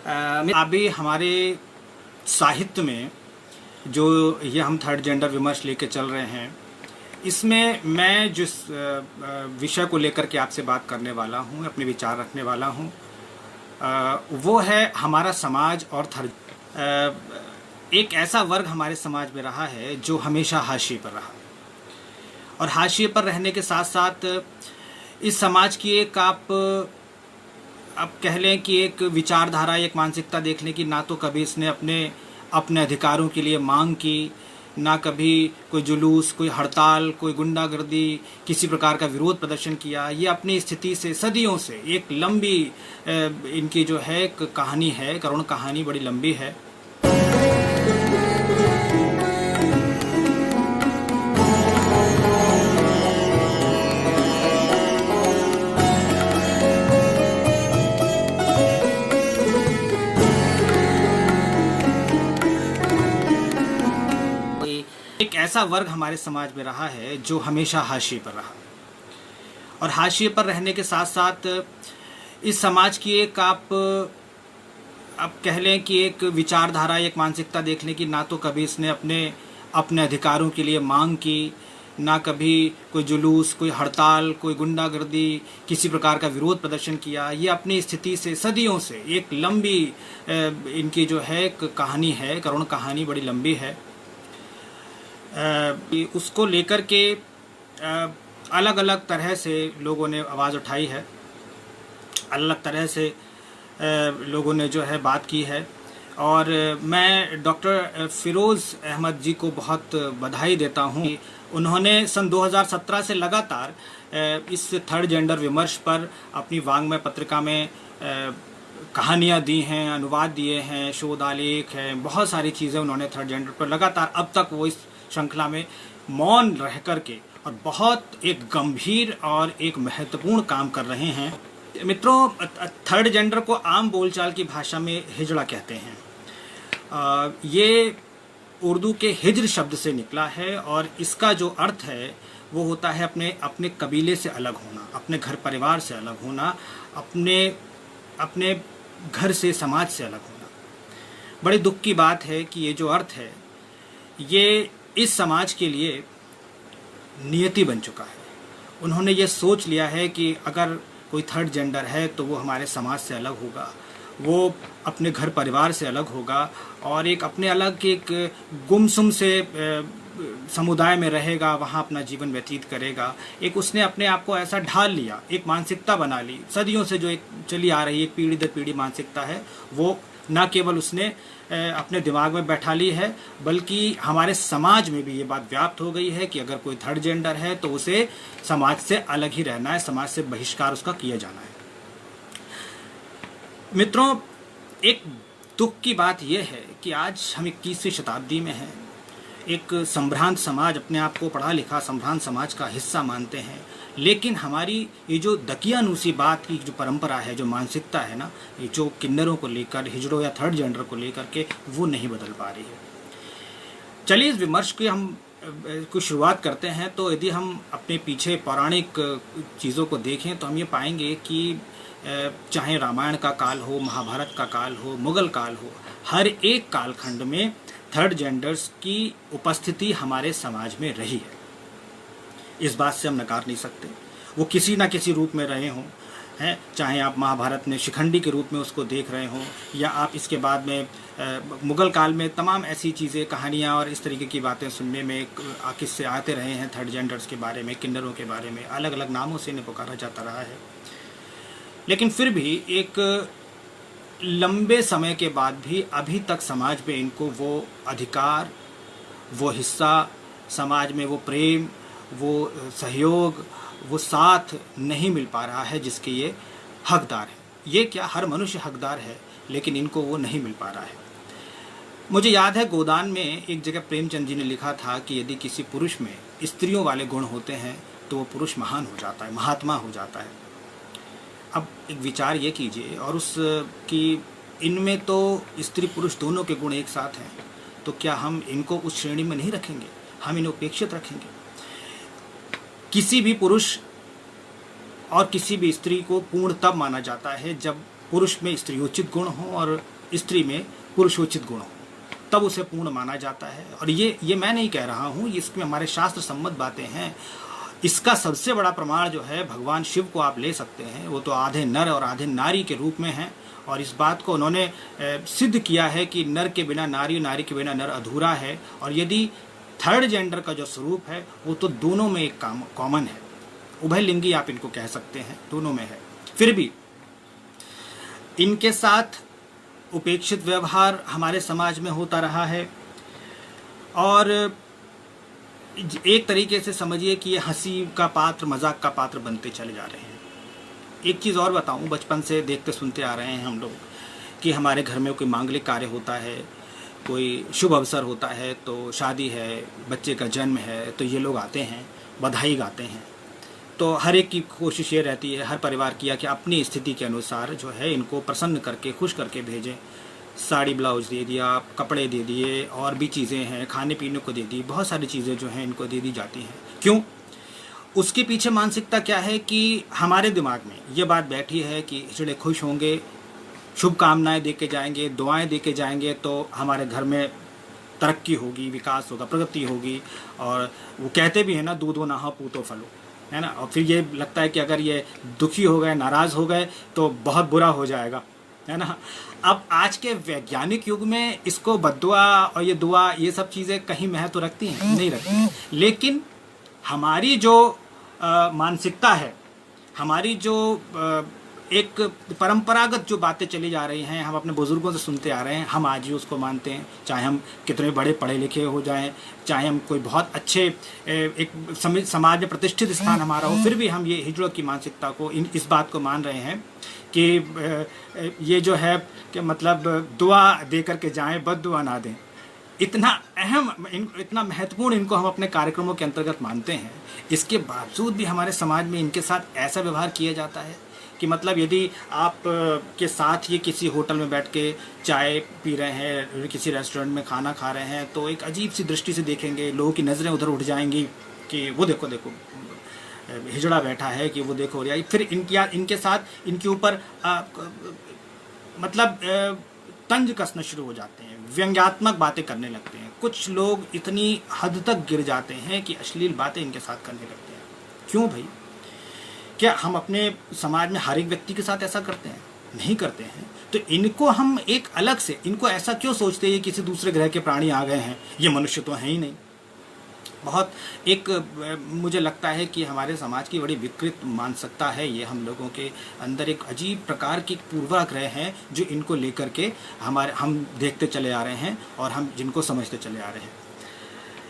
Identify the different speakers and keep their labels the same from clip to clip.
Speaker 1: अभी हमारे साहित्य में जो ये हम थर्ड जेंडर विमर्श लेके चल रहे हैं, इसमें मैं जिस विषय को लेकर के आपसे बात करने वाला हूँ, अपने विचार रखने वाला हूँ, वो है हमारा समाज और थर्ड। एक ऐसा वर्ग हमारे समाज में रहा है जो हमेशा हाशिए पर रहा, और हाशिए पर रहने के साथ साथ इस समाज की एक आप कह लें कि एक विचारधारा, एक मानसिकता देख लें कि ना तो कभी इसने अपने अधिकारों के लिए मांग की, ना कभी कोई जुलूस, कोई हड़ताल, कोई गुंडागर्दी, किसी प्रकार का विरोध प्रदर्शन किया। ये अपनी स्थिति से सदियों से एक लंबी इनकी जो है कहानी है, करुण कहानी बड़ी लंबी है। एक ऐसा वर्ग हमारे समाज में रहा है जो हमेशा हाशिए पर रहा, और हाशिए पर रहने के साथ साथ इस समाज की एक आप कह लें कि एक विचारधारा, एक मानसिकता देख लें कि ना तो कभी इसने अपने अधिकारों के लिए मांग की, ना कभी कोई जुलूस, कोई हड़ताल, कोई गुंडागर्दी, किसी प्रकार का विरोध प्रदर्शन किया। ये अपनी स्थिति से सदियों से एक लंबी इनकी जो है कहानी है, करुण कहानी बड़ी लंबी है। उसको लेकर के अलग अलग तरह से लोगों ने आवाज़ उठाई है, अलग तरह से लोगों ने जो है बात की है, और मैं डॉक्टर फिरोज़ अहमद जी को बहुत बधाई देता हूँ। उन्होंने सन 2017 से लगातार इस थर्ड जेंडर विमर्श पर अपनी वाङ्मय पत्रिका में कहानियाँ दी हैं, अनुवाद दिए हैं, शोध आलेख हैं, बहुत सारी चीज़ें उन्होंने थर्ड जेंडर पर लगातार अब तक वो इस श्रृंखला में मौन रह करके और बहुत एक गंभीर और एक महत्वपूर्ण काम कर रहे हैं। मित्रों, थर्ड जेंडर को आम बोलचाल की भाषा में हिजड़ा कहते हैं। ये उर्दू के हिज्र शब्द से निकला है, और इसका जो अर्थ है वो होता है अपने कबीले से अलग होना, अपने घर परिवार से अलग होना, अपने घर से, समाज से अलग होना। बड़े दुख की बात है कि ये जो अर्थ है ये इस समाज के लिए नियति बन चुका है। उन्होंने ये सोच लिया है कि अगर कोई थर्ड जेंडर है तो वो हमारे समाज से अलग होगा, वो अपने घर परिवार से अलग होगा, और एक अपने अलग एक गुमसुम से समुदाय में रहेगा, वहाँ अपना जीवन व्यतीत करेगा। एक उसने अपने आप को ऐसा ढाल लिया, एक मानसिकता बना ली, सदियों से जो एक चली आ रही एक पीढ़ी दर पीढ़ी मानसिकता है, वो न केवल उसने अपने दिमाग में बैठा ली है, बल्कि हमारे समाज में भी ये बात व्याप्त हो गई है कि अगर कोई थर्ड जेंडर है तो उसे समाज से अलग ही रहना है, समाज से बहिष्कार उसका किया जाना है। मित्रों, एक दुख की बात यह है कि आज हम 21वीं शताब्दी में हैं। एक संभ्रांत समाज, अपने आप को पढ़ा लिखा संभ्रांत समाज का हिस्सा मानते हैं, लेकिन हमारी ये जो दकियानूसी बात की जो परंपरा है, जो मानसिकता है ना, ये जो किन्नरों को लेकर, हिजड़ों या थर्ड जेंडर को लेकर के, वो नहीं बदल पा रही है। चलिए इस विमर्श की हम कुछ शुरुआत करते हैं। तो यदि हम अपने पीछे पौराणिक चीज़ों को देखें तो हम ये पाएंगे कि चाहे रामायण का काल हो, महाभारत का काल हो, मुगल काल हो, हर एक कालखंड में थर्ड जेंडर्स की उपस्थिति हमारे समाज में रही है। इस बात से हम नकार नहीं सकते। वो किसी ना किसी रूप में रहे हों, हैं, चाहे आप महाभारत में शिखंडी के रूप में उसको देख रहे हों, या आप इसके बाद में मुगल काल में तमाम ऐसी चीज़ें, कहानियाँ और इस तरीके की बातें सुनने में किस्से आते रहे हैं थर्ड जेंडर्स के बारे में, किन्नरों के बारे में, अलग अलग नामों से इन्हें पुकारा जाता रहा है। लेकिन फिर भी एक लंबे समय के बाद भी अभी तक समाज में इनको वो अधिकार, वो हिस्सा, समाज में वो प्रेम, वो सहयोग, वो साथ नहीं मिल पा रहा है जिसके ये हकदार है। ये क्या, हर मनुष्य हकदार है, लेकिन इनको वो नहीं मिल पा रहा है। मुझे याद है गोदान में एक जगह प्रेमचंद जी ने लिखा था कि यदि किसी पुरुष में स्त्रियों वाले गुण होते हैं तो वो पुरुष महान हो जाता है, महात्मा हो जाता है। अब एक विचार ये कीजिए, और उस कि इनमें तो स्त्री पुरुष दोनों के गुण एक साथ हैं, तो क्या हम इनको उस श्रेणी में नहीं रखेंगे, हम इन्हें उपेक्षित रखेंगे? किसी भी पुरुष और किसी भी स्त्री को पूर्ण तब माना जाता है जब पुरुष में स्त्रियोचित गुण हो और स्त्री में पुरुषोचित गुण हो, तब उसे पूर्ण माना जाता है। और ये मैं नहीं कह रहा हूँ, इसमें हमारे शास्त्र सम्मत बातें हैं। इसका सबसे बड़ा प्रमाण जो है भगवान शिव को आप ले सकते हैं, वो तो आधे नर और आधे नारी के रूप में हैं, और इस बात को उन्होंने सिद्ध किया है कि नर के बिना नारी, नारी के बिना नर अधूरा है। और यदि थर्ड जेंडर का जो स्वरूप है वो तो दोनों में एक कॉमन है, उभयलिंगी आप इनको कह सकते हैं, दोनों में है। फिर भी इनके साथ उपेक्षित व्यवहार हमारे समाज में होता रहा है, और एक तरीके से समझिए कि ये हंसी का पात्र, मजाक का पात्र बनते चले जा रहे हैं। एक चीज़ और बताऊं, बचपन से देखते सुनते आ रहे हैं हम लोग कि हमारे घर में कोई मांगलिक कार्य होता है, कोई शुभ अवसर होता है, तो शादी है, बच्चे का जन्म है, तो ये लोग आते हैं, बधाई गाते हैं। तो हर एक की कोशिश ये रहती है, हर परिवार की, कि अपनी स्थिति के अनुसार जो है इनको प्रसन्न करके, खुश करके भेजें। साड़ी ब्लाउज दे दिया, कपड़े दे दिए, और भी चीज़ें हैं, खाने पीने को दे दी, बहुत सारी चीज़ें जो हैं इनको दे दी जाती हैं। क्यों? उसके पीछे मानसिकता क्या है कि हमारे दिमाग में ये बात बैठी है कि हिजड़े खुश होंगे, शुभकामनाएं दे के जाएंगे, दुआएं दे के जाएंगे, तो हमारे घर में तरक्की होगी, विकास होगा, प्रगति होगी। और वो कहते भी हैं ना, दूधो नहाओ पूतो फलो, है ना। और फिर ये लगता है कि अगर ये दुखी हो गए, नाराज़ हो गए, तो बहुत बुरा हो जाएगा, है ना। अब आज के वैज्ञानिक युग में इसको बद्दुआ और ये दुआ, ये सब चीज़ें कहीं महत्व रखती हैं? नहीं रखती। लेकिन हमारी जो मानसिकता है, हमारी जो एक परंपरागत जो बातें चली जा रही हैं, हम अपने बुजुर्गों से सुनते आ रहे हैं, हम आज ही उसको मानते हैं। चाहे हम कितने बड़े पढ़े लिखे हो जाएं, चाहे हम कोई बहुत अच्छे एक समाज में प्रतिष्ठित स्थान हमारा हो, फिर भी हम ये हिजड़ों की मानसिकता को, इस बात को मान रहे हैं कि ये जो है कि मतलब दुआ दे करके जाएं, बद दुआ ना दें। इतना अहम, इतना महत्वपूर्ण इनको हम अपने कार्यक्रमों के अंतर्गत मानते हैं। इसके बावजूद भी हमारे समाज में इनके साथ ऐसा व्यवहार किया जाता है कि मतलब यदि आप के साथ ये किसी होटल में बैठ के चाय पी रहे हैं, किसी रेस्टोरेंट में खाना खा रहे हैं, तो एक अजीब सी दृष्टि से देखेंगे, लोगों की नज़रें उधर उठ जाएंगी कि वो देखो देखो हिजड़ा बैठा है, कि वो देखो। या फिर इनके साथ इनके ऊपर मतलब तंज कसना शुरू हो जाते हैं, व्यंग्यात्मक बातें करने लगते हैं। कुछ लोग इतनी हद तक गिर जाते हैं कि अश्लील बातें इनके साथ करने लगते हैं। क्यों भाई? क्या हम अपने समाज में हर एक व्यक्ति के साथ ऐसा करते हैं? नहीं करते हैं। तो इनको हम एक अलग से, इनको ऐसा क्यों सोचते हैं किसी दूसरे ग्रह के प्राणी आ गए हैं, ये मनुष्य तो हैं ही नहीं। बहुत एक मुझे लगता है कि हमारे समाज की बड़ी विकृत मानसिकता है ये। हम लोगों के अंदर एक अजीब प्रकार की पूर्वाग्रह हैं जो इनको लेकर के हम देखते चले आ रहे हैं और हम जिनको समझते चले आ रहे हैं।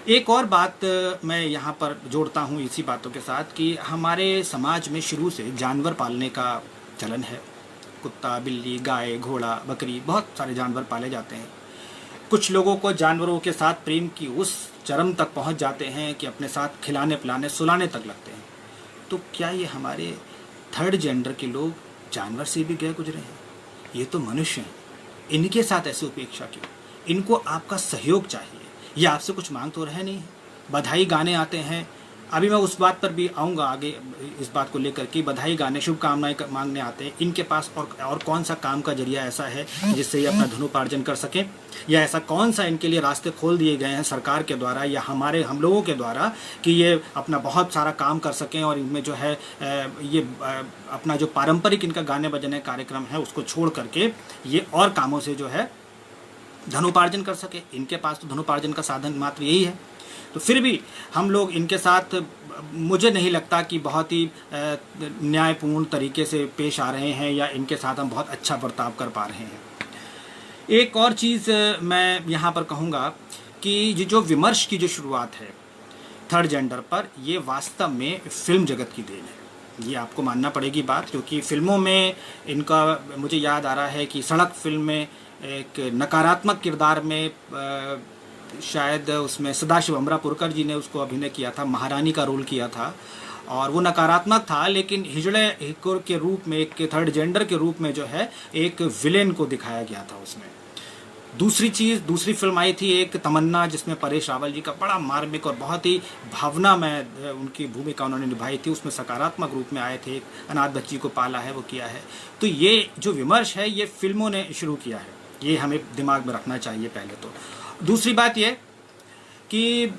Speaker 1: एक और बात मैं यहाँ पर जोड़ता हूँ इसी बातों के साथ कि हमारे समाज में शुरू से जानवर पालने का चलन है। कुत्ता, बिल्ली, गाय, घोड़ा, बकरी, बहुत सारे जानवर पाले जाते हैं। कुछ लोगों को जानवरों के साथ प्रेम की उस चरम तक पहुंच जाते हैं कि अपने साथ खिलाने पिलाने सुलाने तक लगते हैं। तो क्या ये हमारे थर्ड जेंडर के लोग जानवर से भी गए गुजरे हैं? ये तो मनुष्य हैं, इनके साथ ऐसी उपेक्षा क्यों? इनको आपका सहयोग चाहिए, ये आपसे कुछ मांग तो रहे नहीं। बधाई गाने आते हैं, अभी मैं उस बात पर भी आऊँगा आगे, इस बात को लेकर कि बधाई गाने, शुभकामनाएं मांगने आते हैं। इनके पास और कौन सा काम का जरिया ऐसा है जिससे ये अपना धनोपार्जन कर सकें, या ऐसा कौन सा इनके लिए रास्ते खोल दिए गए हैं सरकार के द्वारा या हम लोगों के द्वारा कि ये अपना बहुत सारा काम कर सकें और इनमें जो है ये अपना जो पारंपरिक इनका गाने बजाने कार्यक्रम है उसको छोड़ करके ये और कामों से जो है धनोपार्जन कर सके। इनके पास तो धनोपार्जन का साधन मात्र यही है। तो फिर भी हम लोग इनके साथ, मुझे नहीं लगता कि बहुत ही न्यायपूर्ण तरीके से पेश आ रहे हैं या इनके साथ हम बहुत अच्छा बर्ताव कर पा रहे हैं। एक और चीज़ मैं यहाँ पर कहूँगा कि ये जो विमर्श की जो शुरुआत है थर्ड जेंडर पर, ये वास्तव में फिल्म जगत की देन है। ये आपको मानना पड़ेगी बात, क्योंकि फिल्मों में इनका, मुझे याद आ रहा है कि सड़क फिल्म में एक नकारात्मक किरदार में शायद उसमें सदाशिव अमरापुरकर जी ने उसको अभिनय किया था, महारानी का रोल किया था और वो नकारात्मक था, लेकिन हिजड़े के रूप में, एक थर्ड जेंडर के रूप में जो है एक विलेन को दिखाया गया था उसमें। दूसरी फिल्म आई थी एक तमन्ना, जिसमें परेश रावल जी का बड़ा मार्मिक और बहुत ही भावनामय उनकी भूमिका उन्होंने निभाई थी। उसमें सकारात्मक रूप में आए थे, एक अनाथ बच्ची को पाला है, वो किया है। तो ये जो विमर्श है ये फिल्मों ने शुरू किया है, ये हमें दिमाग में रखना चाहिए पहले तो। दूसरी बात ये कि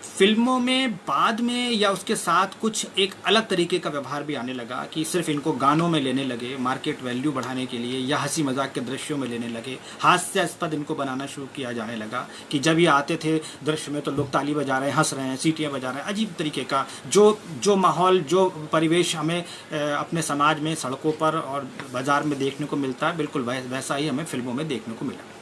Speaker 1: फिल्मों में बाद में या उसके साथ कुछ एक अलग तरीके का व्यवहार भी आने लगा कि सिर्फ इनको गानों में लेने लगे, मार्केट वैल्यू बढ़ाने के लिए, या हंसी मजाक के दृश्यों में लेने लगे, हास्यास्पद इनको बनाना शुरू किया जाने लगा कि जब ये आते थे दृश्य में तो लोग ताली बजा रहे हैं, हंस रहे हैं, सीटियाँ बजा रहे हैं। अजीब तरीके का जो माहौल, जो परिवेश हमें अपने समाज में, सड़कों पर और बाजार में देखने को मिलता है, बिल्कुल वैसा ही हमें फिल्मों में देखने को मिला।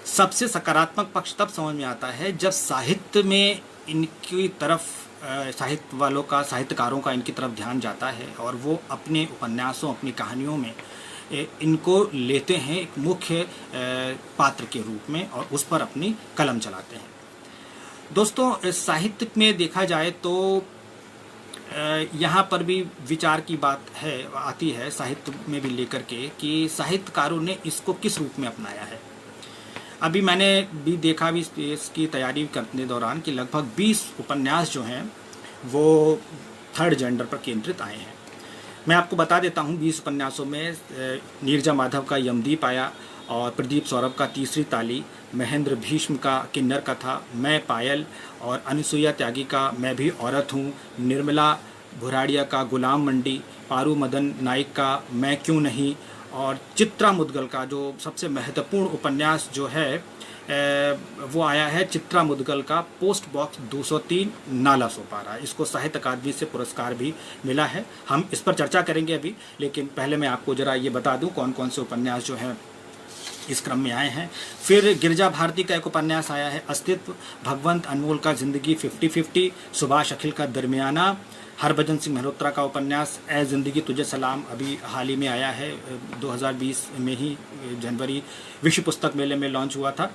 Speaker 1: सबसे सकारात्मक पक्ष तब समझ में आता है जब साहित्य में इनकी तरफ, साहित्य वालों का, साहित्यकारों का इनकी तरफ ध्यान जाता है और वो अपने उपन्यासों, अपनी कहानियों में इनको लेते हैं एक मुख्य पात्र के रूप में और उस पर अपनी कलम चलाते हैं। दोस्तों, साहित्य में देखा जाए तो यहाँ पर भी विचार की बात आती है साहित्य में भी लेकर के कि साहित्यकारों ने इसको किस रूप में अपनाया है। अभी मैंने भी देखा भी इसकी तैयारी करने दौरान कि लगभग 20 उपन्यास जो हैं वो थर्ड जेंडर पर केंद्रित आए हैं। मैं आपको बता देता हूँ, 20 उपन्यासों में नीरजा माधव का यमदीप आया और प्रदीप सौरभ का तीसरी ताली, महेंद्र भीष्म का किन्नर कथा, मैं पायल, और अनुसुईया त्यागी का मैं भी औरत हूँ, निर्मला भुराड़िया का गुलाम मंडी, पारू मदन नाइक का मैं क्यों नहीं, और चित्रा मुदगल का जो सबसे महत्वपूर्ण उपन्यास जो है वो आया है चित्रा मुदगल का पोस्ट बॉक्स 203 नाला सोपारा। इसको साहित्य अकादमी से पुरस्कार भी मिला है। हम इस पर चर्चा करेंगे अभी, लेकिन पहले मैं आपको जरा ये बता दूं कौन कौन से उपन्यास जो हैं इस क्रम में आए हैं। फिर गिरिजा भारती का एक उपन्यास आया है अस्तित्व, भगवंत अनमोल का जिंदगी 50-50, सुभाष अखिल का दरमियाना, हरभजन सिंह मल्होत्रा का उपन्यास ए जिंदगी तुझे सलाम अभी हाल ही में आया है, 2020 में ही जनवरी विश्व पुस्तक मेले में लॉन्च हुआ था।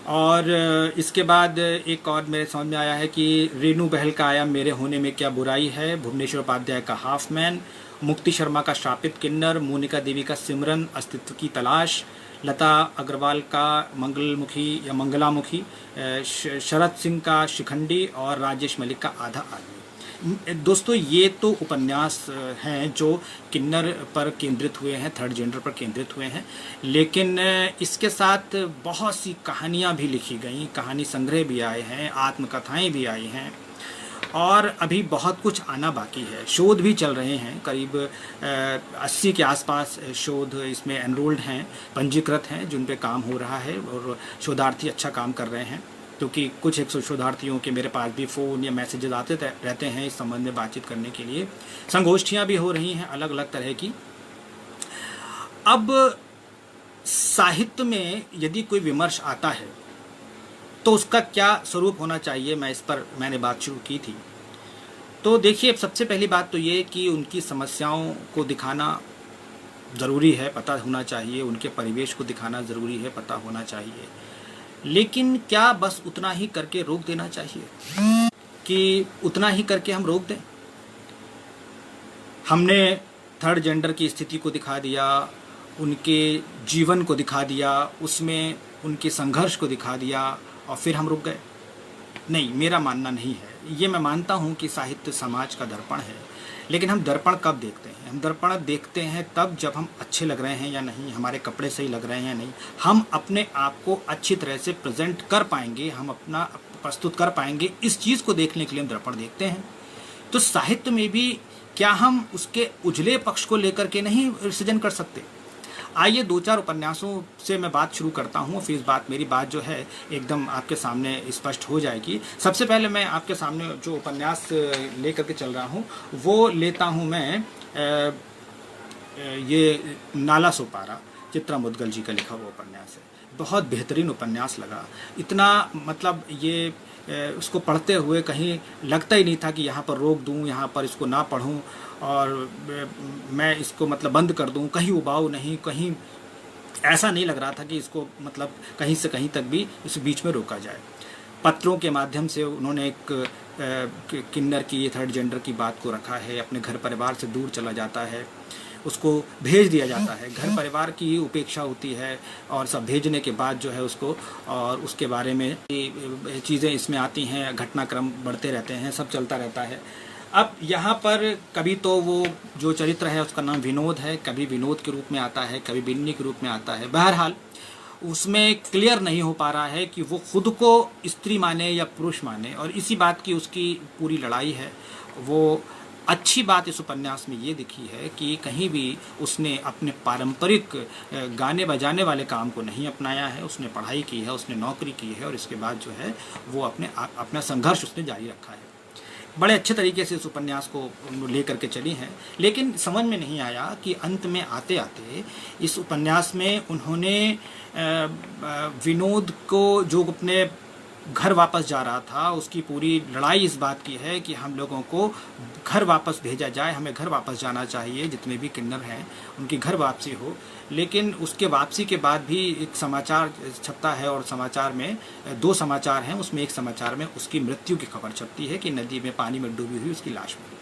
Speaker 1: और इसके बाद एक और मेरे समझ में आया है कि रेनू बहल का आया मेरे होने में क्या बुराई है, भुवनेश्वर उपाध्याय का हाफ मैन, मुक्ति शर्मा का श्रापित किन्नर, मोनिका देवी का सिमरन अस्तित्व की तलाश, लता अग्रवाल का मंगलमुखी या मंगलामुखी, शरद सिंह का शिखंडी और राजेश मलिक का आधा आदमी। दोस्तों, ये तो उपन्यास हैं जो किन्नर पर केंद्रित हुए हैं, थर्ड जेंडर पर केंद्रित हुए हैं, लेकिन इसके साथ बहुत सी कहानियाँ भी लिखी गई, कहानी संग्रह भी आए हैं, आत्मकथाएं भी आई हैं और अभी बहुत कुछ आना बाकी है। शोध भी चल रहे हैं, करीब 80 के आसपास शोध इसमें एनरोल्ड हैं, पंजीकृत हैं, जिन पे काम हो रहा है और शोधार्थी अच्छा काम कर रहे हैं। क्योंकि कुछ एक शोधार्थियों के मेरे पास भी फ़ोन या मैसेजेस आते रहते हैं इस संबंध में बातचीत करने के लिए। संगोष्ठियाँ भी हो रही हैं अलग अलग तरह की। अब साहित्य में यदि कोई विमर्श आता है तो उसका क्या स्वरूप होना चाहिए, मैं इस पर मैंने बात शुरू की थी। तो देखिए, सबसे पहली बात तो ये कि उनकी समस्याओं को दिखाना ज़रूरी है, पता होना चाहिए, उनके परिवेश को दिखाना ज़रूरी है, पता होना चाहिए। लेकिन क्या बस उतना ही करके रोक देना चाहिए कि उतना ही करके हम रोक दें? हमने थर्ड जेंडर की स्थिति को दिखा दिया, उनके जीवन को दिखा दिया, उसमें उनके संघर्ष को दिखा दिया और फिर हम रुक गए? नहीं, मेरा मानना नहीं है। ये मैं मानता हूँ कि साहित्य समाज का दर्पण है, लेकिन हम दर्पण कब देखते हैं? हम दर्पण देखते हैं तब जब हम अच्छे लग रहे हैं या नहीं, हमारे कपड़े सही लग रहे हैं या नहीं, हम अपने आप को अच्छी तरह से प्रेजेंट कर पाएंगे, हम अपना प्रस्तुत कर पाएंगे, इस चीज़ को देखने के लिए हम दर्पण देखते हैं। तो साहित्य में भी क्या हम उसके उजले पक्ष को लेकर के नहीं सृजन कर सकते? आइए 2-4 उपन्यासों से मैं बात शुरू करता हूँ, फिर मेरी बात जो है एकदम आपके सामने स्पष्ट हो जाएगी। सबसे पहले मैं आपके सामने जो उपन्यास लेकर के चल रहा हूँ वो लेता हूँ मैं ये नाला सोपारा, चित्रा मुदगल जी का लिखा हुआ उपन्यास है। बहुत बेहतरीन उपन्यास लगा, इतना मतलब ये उसको पढ़ते हुए कहीं लगता ही नहीं था कि यहाँ पर रोक दूँ, यहाँ पर इसको ना पढ़ूँ और मैं इसको मतलब बंद कर दूँ, कहीं उबाऊ नहीं, कहीं ऐसा नहीं लग रहा था कि इसको मतलब कहीं से कहीं तक भी इस बीच में रोका जाए। पत्रों के माध्यम से उन्होंने एक किन्नर की, थर्ड जेंडर की बात को रखा है, अपने घर परिवार से दूर चला जाता है, उसको भेज दिया जाता है। घर परिवार की उपेक्षा होती है और सब भेजने के बाद जो है उसको, और उसके बारे में चीज़ें इसमें आती हैं, घटनाक्रम बढ़ते रहते हैं, सब चलता रहता है। अब यहाँ पर कभी तो वो जो चरित्र है उसका नाम विनोद है, कभी विनोद के रूप में आता है, कभी बिन्नी के रूप में आता है। बहरहाल उसमें क्लियर नहीं हो पा रहा है कि वो खुद को स्त्री माने या पुरुष माने, और इसी बात की उसकी पूरी लड़ाई है। वो अच्छी बात इस उपन्यास में ये दिखी है कि कहीं भी उसने अपने पारंपरिक गाने बजाने वाले काम को नहीं अपनाया है। उसने पढ़ाई की है, उसने नौकरी की है, और इसके बाद जो है वो अपना संघर्ष उसने जारी रखा है। बड़े अच्छे तरीके से इस उपन्यास को लेकर के चली हैं, लेकिन समझ में नहीं आया कि अंत में आते आते इस उपन्यास में उन्होंने विनोद को, जो अपने घर वापस जा रहा था, उसकी पूरी लड़ाई इस बात की है कि हम लोगों को घर वापस भेजा जाए, हमें घर वापस जाना चाहिए, जितने भी किन्नर हैं उनकी घर वापसी हो। लेकिन उसके वापसी के बाद भी एक समाचार छपता है, और समाचार में 2 समाचार हैं, उसमें एक समाचार में उसकी मृत्यु की खबर छपती है कि नदी में पानी में डूबी हुई उसकी लाश मिली।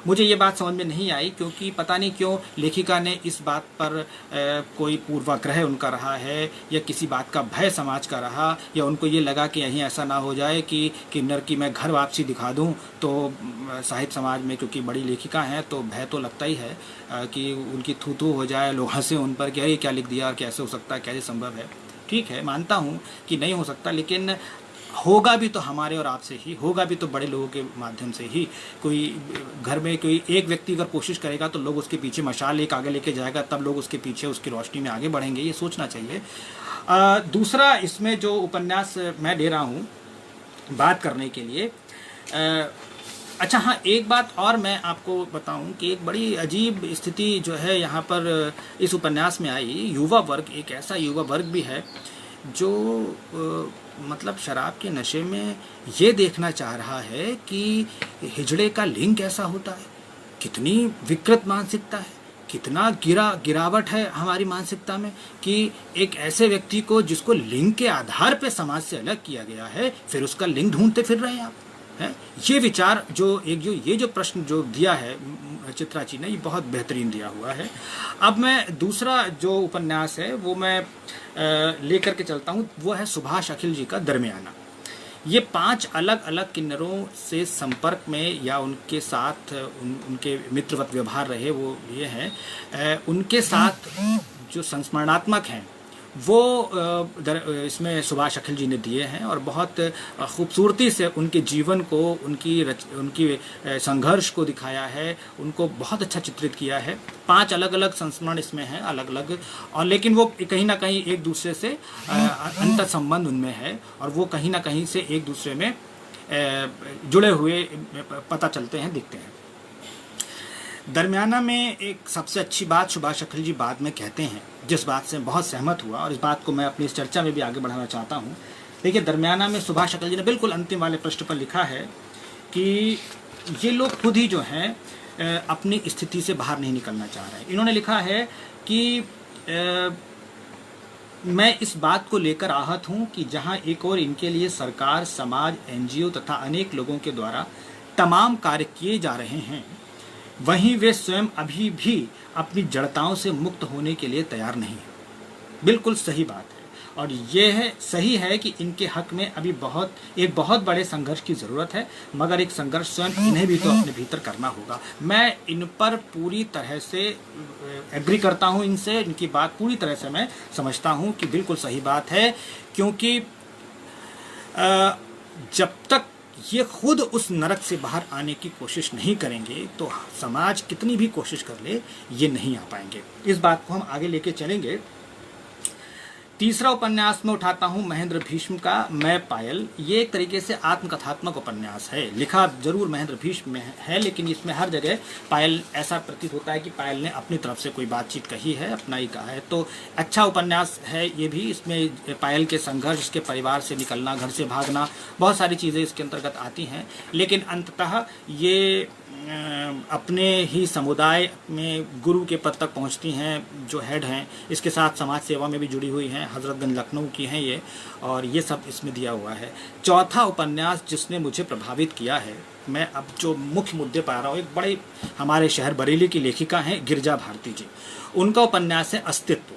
Speaker 1: मुझे ये बात समझ में नहीं आई, क्योंकि पता नहीं क्यों लेखिका ने इस बात पर कोई पूर्वाग्रह उनका रहा है, या किसी बात का भय समाज का रहा, या उनको ये लगा कि यहीं ऐसा ना हो जाए कि किन्नर की मैं घर वापसी दिखा दूं, तो साहित्य समाज में क्योंकि बड़ी लेखिका हैं तो भय तो लगता ही है कि उनकी थू हो जाए, लोग हंसे उन पर कि अरे क्या लिख दिया, और कैसे हो सकता है, कैसे संभव है। ठीक है, मानता हूँ कि नहीं हो सकता, लेकिन होगा भी तो हमारे और आपसे ही, होगा भी तो बड़े लोगों के माध्यम से ही। कोई घर में कोई एक व्यक्ति अगर कोशिश करेगा तो लोग उसके पीछे मशाल एक आगे लेके जाएगा, तब लोग उसके पीछे उसकी रोशनी में आगे बढ़ेंगे, ये सोचना चाहिए। दूसरा, इसमें जो उपन्यास मैं ले रहा हूँ बात करने के लिए, अच्छा हाँ, एक बात और मैं आपको बताऊं कि एक बड़ी अजीब स्थिति जो है यहाँ पर इस उपन्यास में आई। युवा वर्ग, एक ऐसा युवा वर्ग भी है जो मतलब शराब के नशे में ये देखना चाह रहा है कि हिजड़े का लिंग कैसा होता है। कितनी विकृत मानसिकता है, कितना गिरावट है हमारी मानसिकता में कि एक ऐसे व्यक्ति को जिसको लिंग के आधार पे समाज से अलग किया गया है, फिर उसका लिंग ढूंढते फिर रहे हैं आप। है ये विचार ये जो प्रश्न जो दिया है चित्राची ने, ये बहुत बेहतरीन दिया हुआ है। अब मैं दूसरा जो उपन्यास है वो मैं लेकर के चलता हूँ, वो है सुभाष अखिल जी का दरमियाना। ये 5 अलग अलग किन्नरों से संपर्क में या उनके साथ उनके मित्रवत व्यवहार रहे, वो ये हैं। उनके साथ जो संस्मरणात्मक हैं वो इसमें सुभाष अखिल जी ने दिए हैं, और बहुत खूबसूरती से उनके जीवन को, उनकी संघर्ष को दिखाया है, उनको बहुत अच्छा चित्रित किया है। 5 अलग अलग संस्मरण इसमें हैं, अलग अलग, और लेकिन वो कहीं ना कहीं एक दूसरे से अंतर संबंध उनमें है, और वो कहीं ना कहीं से एक दूसरे में जुड़े हुए पता चलते हैं, दिखते हैं। दरमियाना में एक सबसे अच्छी बात सुभाष अखिल जी बाद में कहते हैं, जिस बात से बहुत सहमत हुआ, और इस बात को मैं अपनी इस चर्चा में भी आगे बढ़ाना चाहता हूँ। देखिए, दरमियाना में सुभाष अखिल जी ने बिल्कुल अंतिम वाले पृष्ठ पर लिखा है कि ये लोग खुद ही जो हैं अपनी स्थिति से बाहर नहीं निकलना चाह रहे हैं। इन्होंने लिखा है कि मैं इस बात को लेकर आहत हूँ कि जहाँ एक और इनके लिए सरकार, समाज, NGO तथा अनेक लोगों के द्वारा तमाम कार्य किए जा रहे हैं, वहीं वे स्वयं अभी भी अपनी जड़ताओं से मुक्त होने के लिए तैयार नहीं है। बिल्कुल सही बात है, और ये है सही है कि इनके हक में अभी एक बहुत बड़े संघर्ष की ज़रूरत है, मगर एक संघर्ष स्वयं इन्हें भी तो अपने भीतर करना होगा। मैं इन पर पूरी तरह से एग्री करता हूँ, इनसे इनकी बात पूरी तरह से मैं समझता हूँ कि बिल्कुल सही बात है, क्योंकि जब तक ये खुद उस नरक से बाहर आने की कोशिश नहीं करेंगे तो समाज कितनी भी कोशिश कर ले, ये नहीं आ पाएंगे। इस बात को हम आगे लेके चलेंगे। तीसरा उपन्यास में उठाता हूँ महेंद्र भीष्म का मैं पायल। ये एक तरीके से आत्मकथात्मक उपन्यास है, लिखा जरूर महेंद्र भीष्म में है, लेकिन इसमें हर जगह पायल ऐसा प्रतीत होता है कि पायल ने अपनी तरफ से कोई बातचीत कही है, अपना ही कहा है। तो अच्छा उपन्यास है ये भी। इसमें पायल के संघर्ष, इसके परिवार से निकलना, घर से भागना, बहुत सारी चीज़ें इसके अंतर्गत आती हैं, लेकिन अंततः ये अपने ही समुदाय में गुरु के पद तक पहुंचती हैं, जो हेड हैं। इसके साथ समाज सेवा में भी जुड़ी हुई हैं, हज़रतगंज लखनऊ की हैं ये, और ये सब इसमें दिया हुआ है। चौथा उपन्यास जिसने मुझे प्रभावित किया है, मैं अब जो मुख्य मुद्दे पा रहा हूँ, एक बड़े हमारे शहर बरेली की लेखिका हैं गिरिजा भारती जी। उनका उपन्यास है अस्तित्व।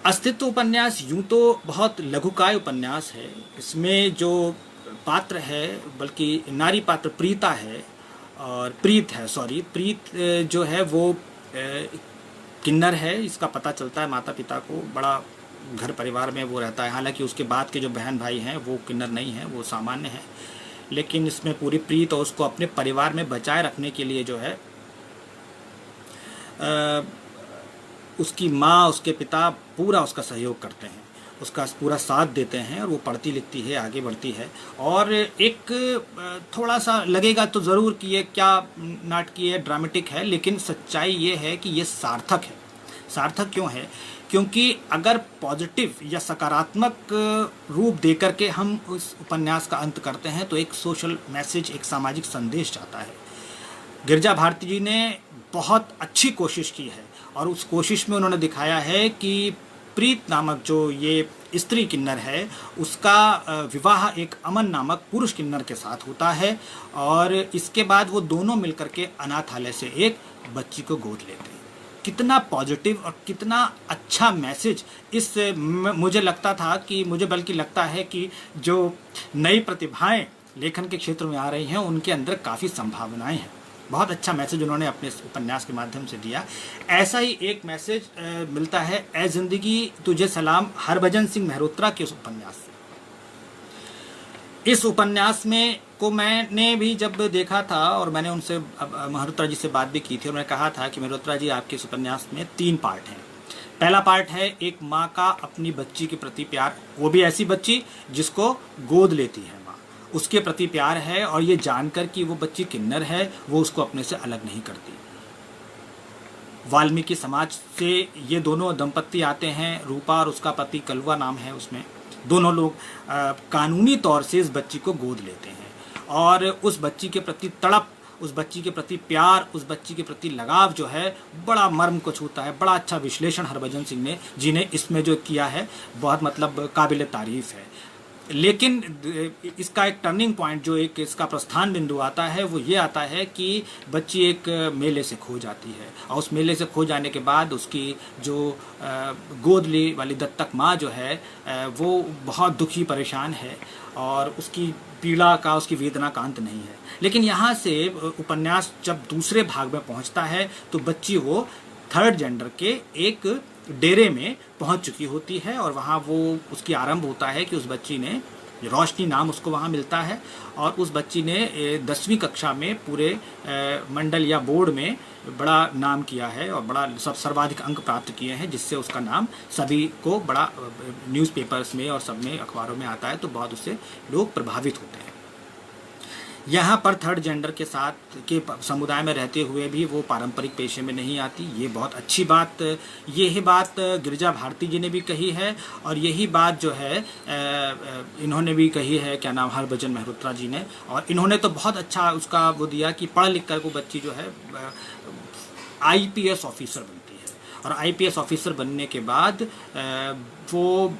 Speaker 1: अस्तित्व उपन्यास यूं तो बहुत लघुकाय उपन्यास है। इसमें जो पात्र है, बल्कि नारी पात्र प्रीता है, और प्रीत जो है वो किन्नर है। इसका पता चलता है माता पिता को, बड़ा घर परिवार में वो रहता है। हालांकि उसके बाद के जो बहन भाई हैं वो किन्नर नहीं हैं, वो सामान्य हैं। लेकिन इसमें पूरी प्रीत और उसको अपने परिवार में बचाए रखने के लिए जो है उसकी माँ, उसके पिता पूरा उसका सहयोग करते हैं, उसका पूरा साथ देते हैं, और वो पढ़ती लिखती है, आगे बढ़ती है। और एक थोड़ा सा लगेगा तो ज़रूर कि ये क्या नाटकीय ड्रामेटिक है, लेकिन सच्चाई ये है कि ये सार्थक है। सार्थक क्यों है? क्योंकि अगर पॉजिटिव या सकारात्मक रूप देकर के हम उस उपन्यास का अंत करते हैं तो एक सोशल मैसेज, एक सामाजिक संदेश जाता है। गिरिजा भारती जी ने बहुत अच्छी कोशिश की है, और उस कोशिश में उन्होंने दिखाया है कि प्रीत नामक जो ये स्त्री किन्नर है, उसका विवाह एक अमन नामक पुरुष किन्नर के साथ होता है, और इसके बाद वो दोनों मिलकर के अनाथालय से एक बच्ची को गोद लेते हैं। कितना पॉजिटिव और कितना अच्छा मैसेज इस मुझे लगता था कि बल्कि लगता है कि जो नई प्रतिभाएं लेखन के क्षेत्र में आ रही हैं उनके अंदर काफ़ी संभावनाएं हैं। बहुत अच्छा मैसेज उन्होंने अपने उपन्यास के माध्यम से दिया। ऐसा ही एक मैसेज मिलता है ए जिंदगी तुझे सलाम हरभजन सिंह मेहरोत्रा के उस उपन्यास से। इस उपन्यास में को मैंने भी जब देखा था, और मैंने उनसे मेहरोत्रा जी से बात भी की थी, और मैंने कहा था कि मेहरोत्रा जी, आपके इस उपन्यास में 3 पार्ट हैं। पहला पार्ट है एक माँ का अपनी बच्ची के प्रति प्यार, वो भी ऐसी बच्ची जिसको गोद लेती है माँ, उसके प्रति प्यार है, और ये जानकर कि वो बच्ची किन्नर है वो उसको अपने से अलग नहीं करती। वाल्मीकि समाज से ये दोनों दंपत्ति आते हैं, रूपा और उसका पति कलवा नाम है उसमें। दोनों लोग कानूनी तौर से इस बच्ची को गोद लेते हैं, और उस बच्ची के प्रति तड़प, उस बच्ची के प्रति प्यार, उस बच्ची के प्रति लगाव जो है बड़ा मर्म को छूता है। बड़ा अच्छा विश्लेषण हरभजन सिंह जी ने इसमें जो किया है, बहुत मतलब काबिल तारीफ है। लेकिन इसका एक टर्निंग पॉइंट, जो एक इसका प्रस्थान बिंदु आता है, वो ये आता है कि बच्ची एक मेले से खो जाती है, और उस मेले से खो जाने के बाद उसकी जो गोद ली वाली दत्तक माँ जो है वो बहुत दुखी परेशान है, और उसकी पीड़ा का, उसकी वेदना का अंत नहीं है। लेकिन यहाँ से उपन्यास जब दूसरे भाग में पहुँचता है तो बच्ची वो 3rd जेंडर के एक डेरे में पहुंच चुकी होती है, और वहाँ वो उसकी आरंभ होता है कि उस बच्ची ने, रोशनी नाम उसको वहाँ मिलता है, और उस बच्ची ने 10वीं कक्षा में पूरे मंडल या बोर्ड में बड़ा नाम किया है, और बड़ा सर्वाधिक अंक प्राप्त किए हैं, जिससे उसका नाम सभी को बड़ा न्यूज़पेपर्स में और सब में, अखबारों में आता है, तो बहुत उससे लोग प्रभावित होते हैं। यहाँ पर 3rd जेंडर के साथ के समुदाय में रहते हुए भी वो पारंपरिक पेशे में नहीं आती। ये बहुत अच्छी बात, यही बात गिरिजा भारती जी ने भी कही है, और यही बात जो है इन्होंने भी कही है, क्या नाम, हरभजन मेहरोत्रा जी ने। और इन्होंने तो बहुत अच्छा उसका वो दिया कि पढ़ लिख कर वो बच्ची जो है IPS ऑफिसर बनती है, और IPS ऑफिसर बनने के बाद वो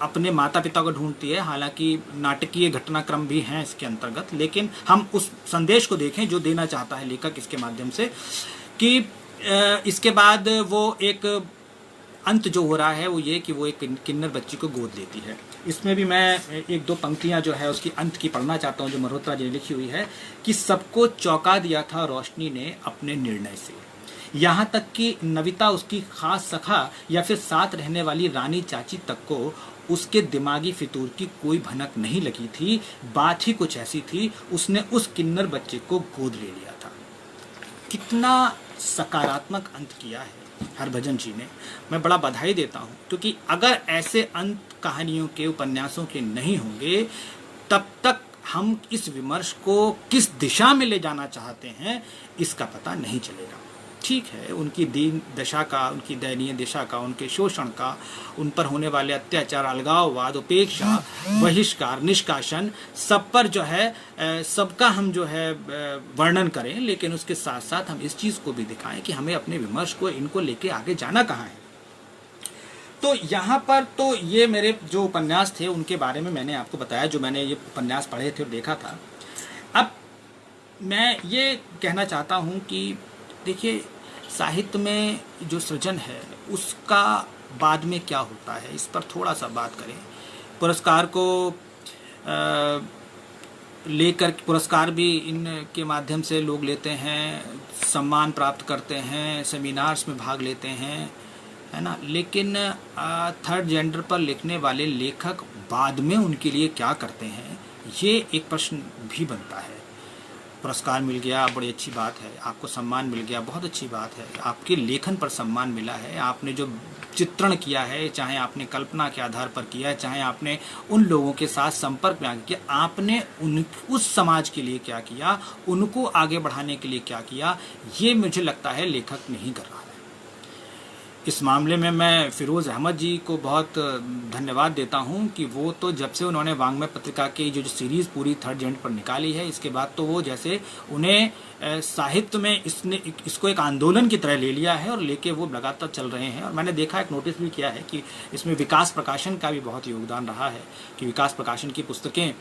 Speaker 1: अपने माता पिता को ढूंढती है। हालांकि नाटकीय घटनाक्रम भी हैं इसके अंतर्गत, लेकिन हम उस संदेश को देखें जो देना चाहता है लेखक इसके माध्यम से, कि इसके बाद वो एक अंत जो हो रहा है वो ये कि वो एक किन्नर बच्ची को गोद लेती है। इसमें भी मैं 1-2 पंक्तियां जो है उसकी अंत की पढ़ना चाहता हूँ, जो मेहरोत्रा जी ने लिखी हुई है कि सबको चौंका दिया था रोशनी ने अपने निर्णय से, यहाँ तक कि नविता, उसकी खास सखा या फिर साथ रहने वाली रानी चाची तक को उसके दिमागी फितूर की कोई भनक नहीं लगी थी। बात ही कुछ ऐसी थी, उसने उस किन्नर बच्चे को गोद ले लिया था। कितना सकारात्मक अंत किया है हरभजन जी ने, मैं बड़ा बधाई देता हूँ। क्योंकि अगर ऐसे अंत कहानियों के, उपन्यासों के नहीं होंगे, तब तक हम इस विमर्श को किस दिशा में ले जाना चाहते हैं इसका पता नहीं चलेगा। ठीक है, उनकी दीन दशा का, उनकी दयनीय दशा का, उनके शोषण का, उन पर होने वाले अत्याचार, अलगाववाद, उपेक्षा, बहिष्कार, निष्कासन, सब पर जो है सबका हम जो है वर्णन करें, लेकिन उसके साथ साथ हम इस चीज़ को भी दिखाएं कि हमें अपने विमर्श को, इनको लेके आगे जाना कहाँ है। तो यहाँ पर तो ये मेरे जो उपन्यास थे उनके बारे में मैंने आपको बताया, जो मैंने ये उपन्यास पढ़े थे और देखा था। अब मैं ये कहना चाहता हूँ कि देखिए, साहित्य में जो सृजन है उसका बाद में क्या होता है, इस पर थोड़ा सा बात करें। पुरस्कार को लेकर, पुरस्कार भी इनके माध्यम से लोग लेते हैं, सम्मान प्राप्त करते हैं, सेमिनार्स में भाग लेते हैं, है ना। लेकिन थर्ड जेंडर पर लिखने वाले लेखक बाद में उनके लिए क्या करते हैं, ये एक प्रश्न भी बनता है। पुरस्कार मिल गया, बड़ी अच्छी बात है, आपको सम्मान मिल गया, बहुत अच्छी बात है, आपके लेखन पर सम्मान मिला है, आपने जो चित्रण किया है, चाहे आपने कल्पना के आधार पर किया है, चाहे आपने उन लोगों के साथ संपर्क में आगे किया, आपने उस समाज के लिए क्या किया, उनको आगे बढ़ाने के लिए क्या किया, ये मुझे लगता है लेखक नहीं कर रहा है। इस मामले में मैं फिरोज़ अहमद जी को बहुत धन्यवाद देता हूं कि वो तो जब से उन्होंने वांग्मय पत्रिका की जो सीरीज़ पूरी थर्ड जेंडर पर निकाली है, इसके बाद तो वो जैसे उन्हें साहित्य में इसको एक आंदोलन की तरह ले लिया है और लेके वो लगातार चल रहे हैं। और मैंने देखा, एक नोटिस भी किया है कि इसमें विकास प्रकाशन का भी बहुत योगदान रहा है, कि विकास प्रकाशन की पुस्तकें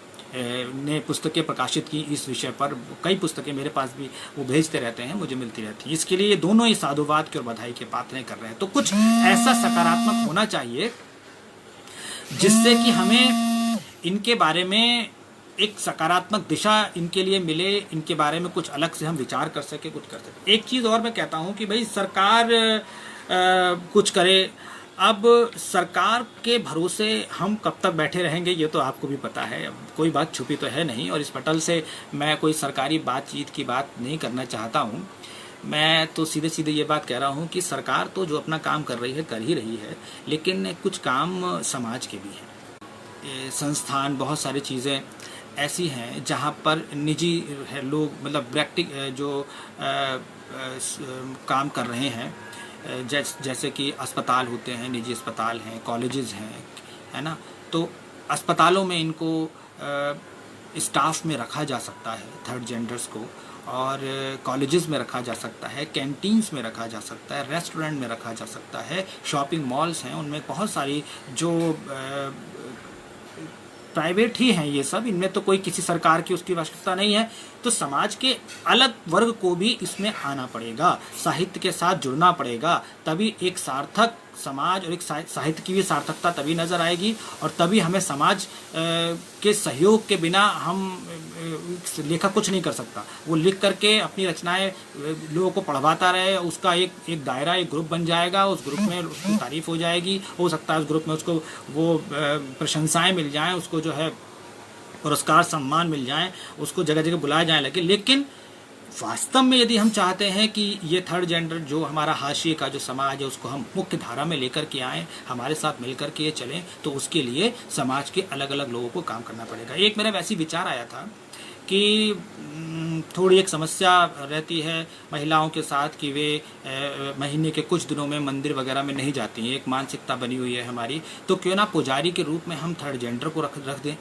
Speaker 1: प्रकाशित की इस विषय पर। कई पुस्तकें मेरे पास भी वो भेजते रहते हैं, मुझे मिलती रहती हैं। इसके लिए ये दोनों ही साधुवाद की और बधाई के पात्र कर रहे हैं। तो कुछ ऐसा सकारात्मक होना चाहिए जिससे कि हमें इनके बारे में एक सकारात्मक दिशा इनके लिए मिले, इनके बारे में कुछ अलग से हम विचार कर सके, कुछ कर सके। एक चीज़ और मैं कहता हूँ कि भाई सरकार कुछ करे। अब सरकार के भरोसे हम कब तक बैठे रहेंगे, ये तो आपको भी पता है, अब कोई बात छुपी तो है नहीं। और इस पटल से मैं कोई सरकारी बातचीत की बात नहीं करना चाहता हूँ। मैं तो सीधे सीधे ये बात कह रहा हूँ कि सरकार तो जो अपना काम कर रही है, कर ही रही है, लेकिन कुछ काम समाज के भी हैं। संस्थान, बहुत सारी चीज़ें ऐसी हैं जहाँ पर निजी है लोग, मतलब जो काम कर रहे हैं, जैसे कि अस्पताल होते हैं, निजी अस्पताल हैं, कॉलेजेस हैं, है ना। तो अस्पतालों में इनको स्टाफ में रखा जा सकता है थर्ड जेंडर्स को, और कॉलेजेस में रखा जा सकता है, कैंटीन्स में रखा जा सकता है, रेस्टोरेंट में रखा जा सकता है, शॉपिंग मॉल्स हैं, उनमें बहुत सारी जो प्राइवेट ही हैं ये सब, इनमें तो कोई किसी सरकार की उसकी आवश्यकता नहीं है। तो समाज के अलग वर्ग को भी इसमें आना पड़ेगा, साहित्य के साथ जुड़ना पड़ेगा, तभी एक सार्थक समाज और एक साहित्य की भी सार्थकता तभी नज़र आएगी। और तभी हमें समाज के सहयोग के बिना हम लेखक कुछ नहीं कर सकता। वो लिख करके अपनी रचनाएं लोगों को पढ़वाता रहे, उसका एक दायरा, एक ग्रुप बन जाएगा, उस ग्रुप में उसकी तारीफ हो जाएगी, हो सकता है उस ग्रुप में उसको वो प्रशंसाएं मिल जाएं, उसको जो है पुरस्कार सम्मान मिल जाएं, उसको जगह जगह बुलाया जाए लगे। लेकिन वास्तव में यदि हम चाहते हैं कि ये थर्ड जेंडर जो हमारा हाशिए का जो समाज है उसको हम मुख्य धारा में लेकर के आएँ, हमारे साथ मिलकर के ये चलें, तो उसके लिए समाज के अलग अलग लोगों को काम करना पड़ेगा। एक मेरा वैसी विचार आया था कि थोड़ी एक समस्या रहती है महिलाओं के साथ कि वे महीने के कुछ दिनों में मंदिर वगैरह में नहीं जाती हैं, एक मानसिकता बनी हुई है हमारी। तो क्यों ना पुजारी के रूप में हम थर्ड जेंडर को रख दें।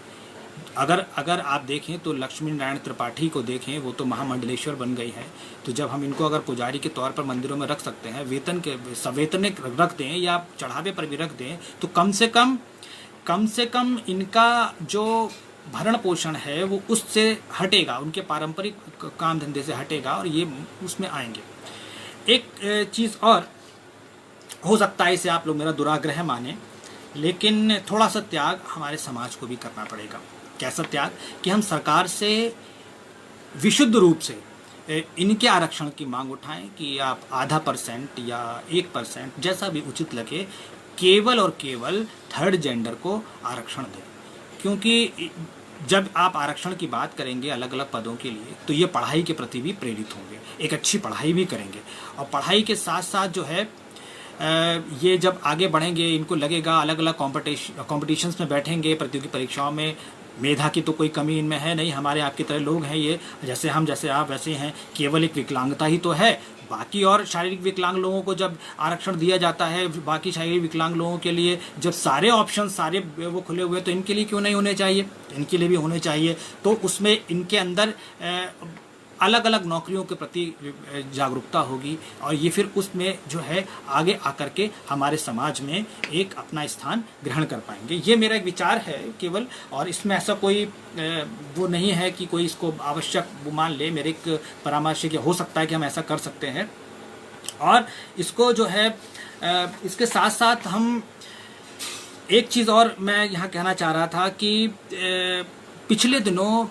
Speaker 1: अगर आप देखें तो लक्ष्मी नारायण त्रिपाठी को देखें, वो तो महामंडलेश्वर बन गई है। तो जब हम इनको अगर पुजारी के तौर पर मंदिरों में रख सकते हैं, वेतन के सवेतनिक रख दें या चढ़ावे पर भी रख दें, तो कम से कम इनका जो भरण पोषण है वो उससे हटेगा, उनके पारंपरिक काम धंधे से हटेगा और ये उसमें आएंगे। एक चीज़ और हो सकता है, इसे आप लोग मेरा दुराग्रह माने, लेकिन थोड़ा सा त्याग हमारे समाज को भी करना पड़ेगा। कैसा त्याग? कि हम सरकार से विशुद्ध रूप से इनके आरक्षण की मांग उठाएं कि आप 0.5% या 1% जैसा भी उचित लगे, केवल और केवल थर्ड जेंडर को आरक्षण दें। क्योंकि जब आप आरक्षण की बात करेंगे अलग अलग पदों के लिए, तो ये पढ़ाई के प्रति भी प्रेरित होंगे, एक अच्छी पढ़ाई भी करेंगे। और पढ़ाई के साथ साथ जो है ये जब आगे बढ़ेंगे, इनको लगेगा अलग अलग कॉम्पिटिशन्स में बैठेंगे, प्रतियोगी परीक्षाओं में। मेधा की तो कोई कमी इनमें है नहीं, हमारे आपकी तरह लोग हैं ये, जैसे हम जैसे आप वैसे हैं। केवल एक विकलांगता ही तो है बाकी और शारीरिक विकलांग लोगों को जब आरक्षण दिया जाता है, बाकी शारीरिक विकलांग लोगों के लिए जब सारे ऑप्शन सारे वो खुले हुए, तो इनके लिए क्यों नहीं होने चाहिए? इनके लिए भी होने चाहिए। तो उसमें इनके अंदर अलग अलग नौकरियों के प्रति जागरूकता होगी और ये फिर उसमें जो है आगे आकर के हमारे समाज में एक अपना स्थान ग्रहण कर पाएंगे। ये मेरा एक विचार है केवल, और इसमें ऐसा कोई वो नहीं है कि कोई इसको आवश्यक वो मान ले। मेरे एक परामर्श है कि हो सकता है कि हम ऐसा कर सकते हैं। और इसको जो है इसके साथ साथ हम एक चीज़ और मैं यहाँ कहना चाह रहा था कि पिछले दिनों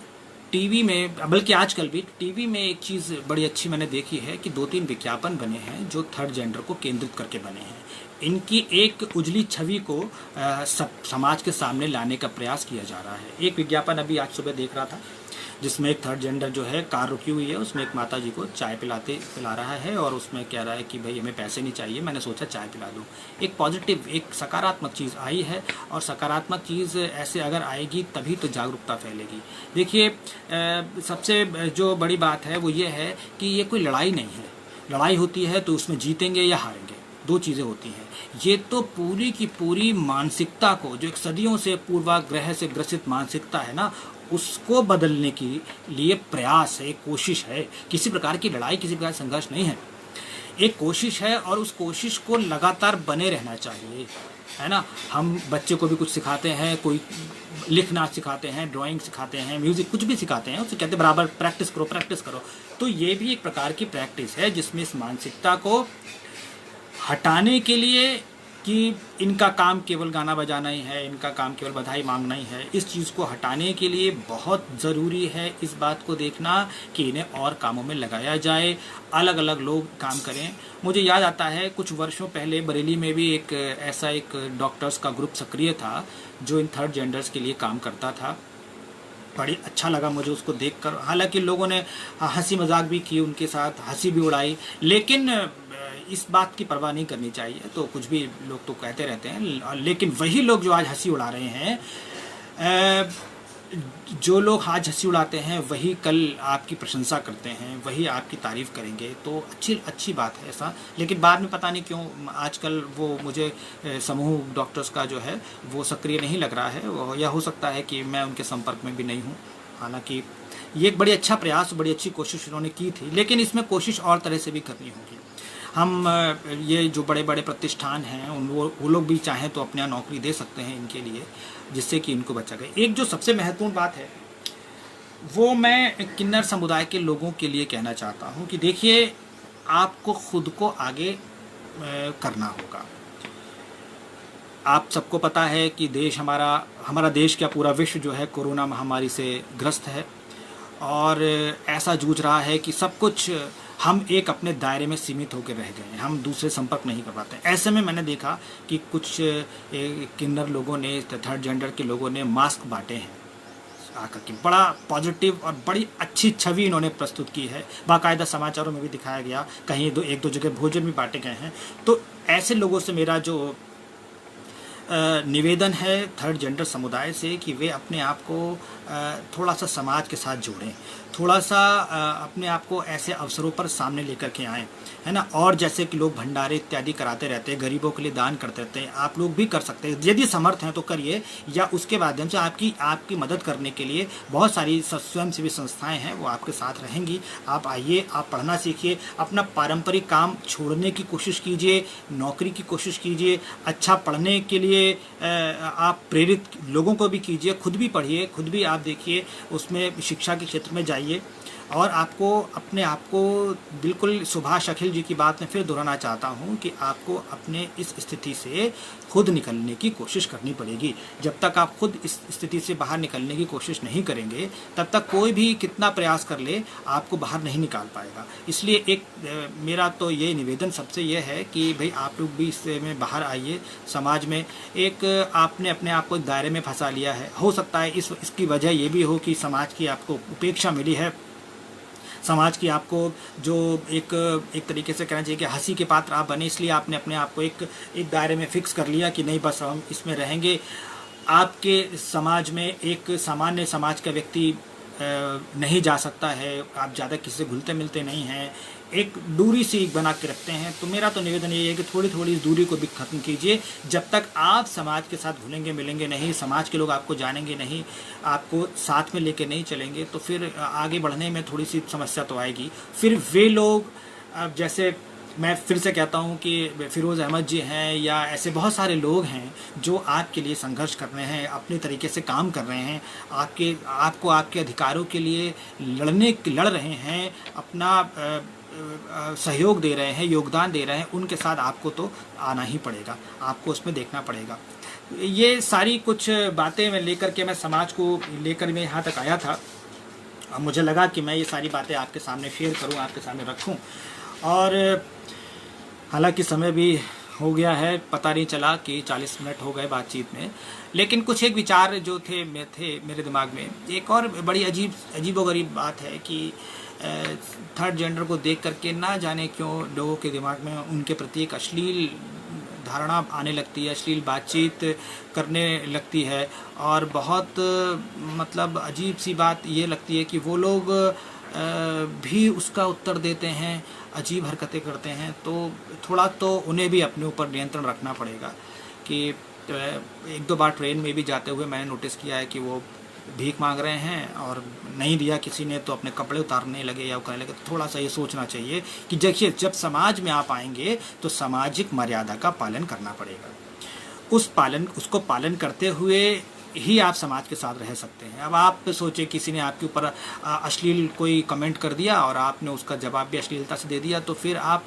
Speaker 1: टीवी में, बल्कि आजकल भी टीवी में एक चीज़ बड़ी अच्छी मैंने देखी है कि 2-3 विज्ञापन बने हैं जो थर्ड जेंडर को केंद्रित करके बने हैं। इनकी एक उजली छवि को सब समाज के सामने लाने का प्रयास किया जा रहा है। एक विज्ञापन अभी आज सुबह देख रहा था जिसमें एक थर्ड जेंडर जो है कार रुकी हुई है, उसमें एक माता जी को चाय पिला रहा है और उसमें कह रहा है कि भाई हमें पैसे नहीं चाहिए, मैंने सोचा चाय पिला दूँ। एक पॉजिटिव, एक सकारात्मक चीज़ आई है, और सकारात्मक चीज़ ऐसे अगर आएगी तभी तो जागरूकता फैलेगी। देखिए सबसे जो बड़ी बात है वो ये है कि ये कोई लड़ाई नहीं है। लड़ाई होती है तो उसमें जीतेंगे या हारेंगे, 2 चीज़ें होती हैं। ये तो पूरी की पूरी मानसिकता को, जो एक सदियों से पूर्वाग्रह से ग्रसित मानसिकता है ना, उसको बदलने के लिए प्रयास है, कोशिश है। किसी प्रकार की लड़ाई, किसी प्रकार संघर्ष नहीं है, एक कोशिश है, और उस कोशिश को लगातार बने रहना चाहिए, है ना। हम बच्चे को भी कुछ सिखाते हैं, कोई लिखना सिखाते हैं, ड्राइंग सिखाते हैं, म्यूज़िक, कुछ भी सिखाते हैं, उससे कहते हैं बराबर प्रैक्टिस करो, प्रैक्टिस करो। तो ये भी एक प्रकार की प्रैक्टिस है जिसमें इस मानसिकता को हटाने के लिए कि इनका काम केवल गाना बजाना ही है, इनका काम केवल बधाई मांगना ही है, इस चीज़ को हटाने के लिए बहुत ज़रूरी है इस बात को देखना कि इन्हें और कामों में लगाया जाए, अलग अलग लोग काम करें। मुझे याद आता है कुछ वर्षों पहले बरेली में भी एक ऐसा एक डॉक्टर्स का ग्रुप सक्रिय था जो इन थर्ड जेंडर्स के लिए काम करता था। बड़ी अच्छा लगा मुझे उसको देखकर। हालांकि लोगों ने हंसी मजाक भी की, उनके साथ हंसी भी उड़ाई, लेकिन इस बात की परवाह नहीं करनी चाहिए। तो कुछ भी लोग तो कहते रहते हैं, लेकिन वही लोग जो आज हंसी उड़ा रहे हैं, जो लोग आज हंसी उड़ाते हैं वही कल आपकी प्रशंसा करते हैं, वही आपकी तारीफ़ करेंगे। तो अच्छी बात है ऐसा। लेकिन बाद में पता नहीं क्यों आजकल वो मुझे समूह डॉक्टर्स का जो है वो सक्रिय नहीं लग रहा है, या हो सकता है कि मैं उनके संपर्क में भी नहीं हूँ। हालांकि ये एक बड़ी अच्छा प्रयास, बड़ी अच्छी कोशिश उन्होंने की थी, लेकिन इसमें कोशिश और तरह से भी करनी होगी। हम ये जो बड़े बड़े प्रतिष्ठान हैं वो लोग भी चाहें तो अपने यहाँ नौकरी दे सकते हैं इनके लिए, जिससे कि इनको बचा गया। एक जो सबसे महत्वपूर्ण बात है वो मैं किन्नर समुदाय के लोगों के लिए कहना चाहता हूँ कि देखिए, आपको खुद को आगे करना होगा। आप सबको पता है कि देश हमारा देश क्या, पूरा विश्व जो है कोरोना महामारी से ग्रस्त है, और ऐसा जूझ रहा है कि सब कुछ हम एक अपने दायरे में सीमित होकर रह गए हैं, हम दूसरे संपर्क नहीं कर पाते। ऐसे में मैंने देखा कि कुछ किन्नर लोगों ने, थर्ड जेंडर के लोगों ने मास्क बांटे हैं आकर के। बड़ा पॉजिटिव और बड़ी अच्छी छवि इन्होंने प्रस्तुत की है, बाकायदा समाचारों में भी दिखाया गया, कहीं एक दो जगह भोजन भी बांटे गए हैं। तो ऐसे लोगों से मेरा जो निवेदन है थर्ड जेंडर समुदाय से कि वे अपने आप को थोड़ा सा समाज के साथ जोड़ें, थोड़ा सा अपने आप को ऐसे अवसरों पर सामने लेकर के आएँ, है ना। और जैसे कि लोग भंडारे इत्यादि कराते रहते हैं, गरीबों के लिए दान करते रहते हैं, आप लोग भी कर सकते हैं, यदि समर्थ हैं तो करिए, या उसके माध्यम से आपकी मदद करने के लिए बहुत सारी स्वयंसेवी संस्थाएं हैं, वो आपके साथ रहेंगी। आप आइए, आप पढ़ना सीखिए, अपना पारंपरिक काम छोड़ने की कोशिश कीजिए, नौकरी की कोशिश कीजिए, अच्छा पढ़ने के लिए आप प्रेरित लोगों को भी कीजिए, खुद भी पढ़िए, खुद भी आप देखिए, उसमें शिक्षा के क्षेत्र में जाइए। और आपको अपने आप को, बिल्कुल सुभाष अखिल जी की बात मैं फिर दोहराना चाहता हूँ कि आपको अपने इस स्थिति से खुद निकलने की कोशिश करनी पड़ेगी। जब तक आप खुद इस स्थिति से बाहर निकलने की कोशिश नहीं करेंगे, तब तक कोई भी कितना प्रयास कर ले आपको बाहर नहीं निकाल पाएगा। इसलिए एक मेरा तो ये निवेदन सबसे ये है कि भाई आप लोग भी इससे में बाहर आइए। समाज में एक आपने अपने आप को एक दायरे में फंसा लिया है, हो सकता है इसकी वजह ये भी हो कि समाज की आपको उपेक्षा मिली है, समाज की आपको जो एक तरीके से कहना चाहिए कि हंसी के पात्र आप बने, इसलिए आपने अपने आप को एक दायरे में फिक्स कर लिया कि नहीं बस हम इसमें रहेंगे। आपके समाज में एक सामान्य समाज का व्यक्ति नहीं जा सकता है, आप ज़्यादा किसी से घुलते मिलते नहीं हैं, एक दूरी सी बना के रखते हैं, तो मेरा तो निवेदन ये है कि थोड़ी थोड़ी इस दूरी को भी ख़त्म कीजिए। जब तक आप समाज के साथ घुलेंगे मिलेंगे नहीं, समाज के लोग आपको जानेंगे नहीं, आपको साथ में लेके नहीं चलेंगे, तो फिर आगे बढ़ने में थोड़ी सी समस्या तो आएगी। फिर वे लोग, अब जैसे मैं फिर से कहता हूँ कि फ़िरोज़ अहमद जी हैं या ऐसे बहुत सारे लोग हैं जो आपके लिए संघर्ष कर रहे हैं, अपने तरीके से काम कर रहे हैं, आपको आपके अधिकारों के लिए लड़ रहे हैं, अपना सहयोग दे रहे हैं, योगदान दे रहे हैं, उनके साथ आपको तो आना ही पड़ेगा, आपको उसमें देखना पड़ेगा। ये सारी कुछ बातें मैं लेकर के, मैं समाज को लेकर मैं यहाँ तक आया था। अब मुझे लगा कि मैं ये सारी बातें आपके सामने शेयर करूँ, आपके सामने रखूँ। और हालांकि समय भी हो गया है, पता नहीं चला कि 40 मिनट हो गए बातचीत में, लेकिन कुछ एक विचार जो थे मेरे दिमाग में। एक और बड़ी अजीबोगरीब बात है कि थर्ड जेंडर को देख करके ना जाने क्यों लोगों के दिमाग में उनके प्रति एक अश्लील धारणा आने लगती है, अश्लील बातचीत करने लगती है। और बहुत मतलब अजीब सी बात ये लगती है कि वो लोग भी उसका उत्तर देते हैं, अजीब हरकतें करते हैं। तो थोड़ा तो उन्हें भी अपने ऊपर नियंत्रण रखना पड़ेगा। कि एक दो बार ट्रेन में भी जाते हुए मैंने नोटिस किया है कि वो भीख मांग रहे हैं और नहीं दिया किसी ने तो अपने कपड़े उतारने लगे या करने लगे। तो थोड़ा सा ये सोचना चाहिए कि देखिए, जब समाज में आप आएंगे तो सामाजिक मर्यादा का पालन करना पड़ेगा। उसको पालन करते हुए ही आप समाज के साथ रह सकते हैं। अब आप सोचिए, किसी ने आपके ऊपर अश्लील कोई कमेंट कर दिया और आपने उसका जवाब भी अश्लीलता से दे दिया, तो फिर आप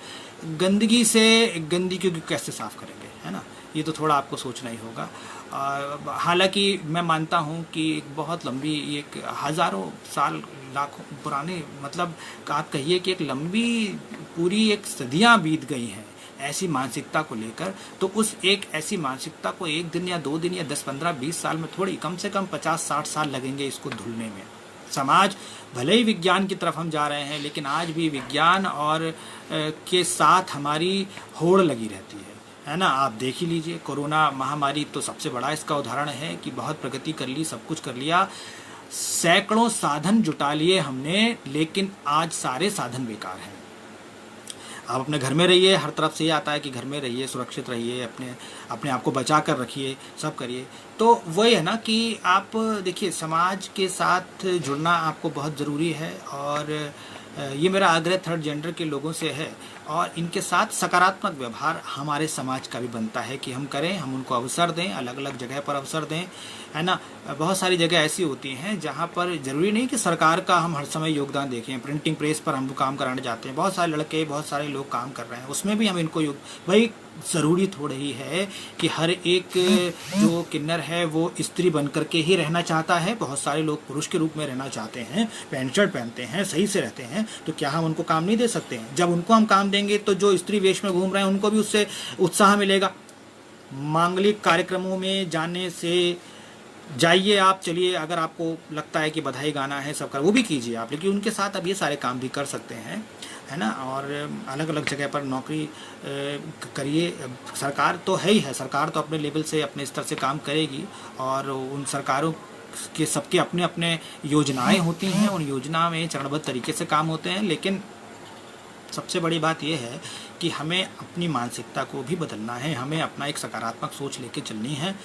Speaker 1: गंदगी को कैसे साफ़ करेंगे, है ना? ये तो थोड़ा आपको सोचना ही होगा। हालांकि मैं मानता हूँ कि एक बहुत लंबी, एक हज़ारों साल लाखों पुराने, मतलब आप कहिए कि एक लंबी पूरी एक सदियाँ बीत गई हैं ऐसी मानसिकता को लेकर। तो उस एक ऐसी मानसिकता को एक दिन या 2 दिन या 10, 15, 20 साल में थोड़ी, कम से कम 50-60 साल लगेंगे इसको धुलने में। समाज, भले ही विज्ञान की तरफ हम जा रहे हैं, लेकिन आज भी विज्ञान और के साथ हमारी होड़ लगी रहती है ना? आप देख ही लीजिए, कोरोना महामारी तो सबसे बड़ा इसका उदाहरण है कि बहुत प्रगति कर ली, सब कुछ कर लिया, सैकड़ों साधन जुटा लिए हमने, लेकिन आज सारे साधन बेकार हैं। आप अपने घर में रहिए, हर तरफ से ये आता है कि घर में रहिए, सुरक्षित रहिए, अपने आप को बचा कर रखिए, सब करिए। तो वही है ना कि आप देखिए, समाज के साथ जुड़ना आपको बहुत ज़रूरी है। और ये मेरा आग्रह थर्ड जेंडर के लोगों से है, और इनके साथ सकारात्मक व्यवहार हमारे समाज का भी बनता है कि हम करें, हम उनको अवसर दें, अलग अलग जगह पर अवसर दें, है ना? बहुत सारी जगह ऐसी होती हैं जहाँ पर ज़रूरी नहीं कि सरकार का हम हर समय योगदान देखें। प्रिंटिंग प्रेस पर हम काम कराने जाते हैं, बहुत सारे लड़के, बहुत सारे लोग काम कर रहे हैं, उसमें भी हम इनको भाई ज़रूरी थोड़ा ही है कि हर एक जो किन्नर है वो स्त्री बन करके ही रहना चाहता है। बहुत सारे लोग पुरुष के रूप में रहना चाहते हैं, पैंट शर्ट पहनते हैं, सही से रहते हैं, तो क्या हम उनको काम नहीं दे सकते हैं? जब उनको हम काम देंगे तो जो स्त्री वेश में घूम रहे हैं उनको भी उससे उत्साह मिलेगा। मांगलिक कार्यक्रमों में जाने से जाइए आप, चलिए, अगर आपको लगता है कि बधाई गाना है, सब कर, वो भी कीजिए आप, लेकिन उनके साथ अब ये सारे काम भी कर सकते हैं, है ना? और अलग अलग जगह पर नौकरी करिए। सरकार तो है ही है, सरकार तो अपने लेवल से, अपने स्तर से काम करेगी, और उन सरकारों के सबके अपने अपने योजनाएं होती हैं, उन योजना में चरणबद्ध तरीके से काम होते हैं। लेकिन सबसे बड़ी बात यह है कि हमें अपनी मानसिकता को भी बदलना है, हमें अपना एक सकारात्मक सोच लेके चलनी है।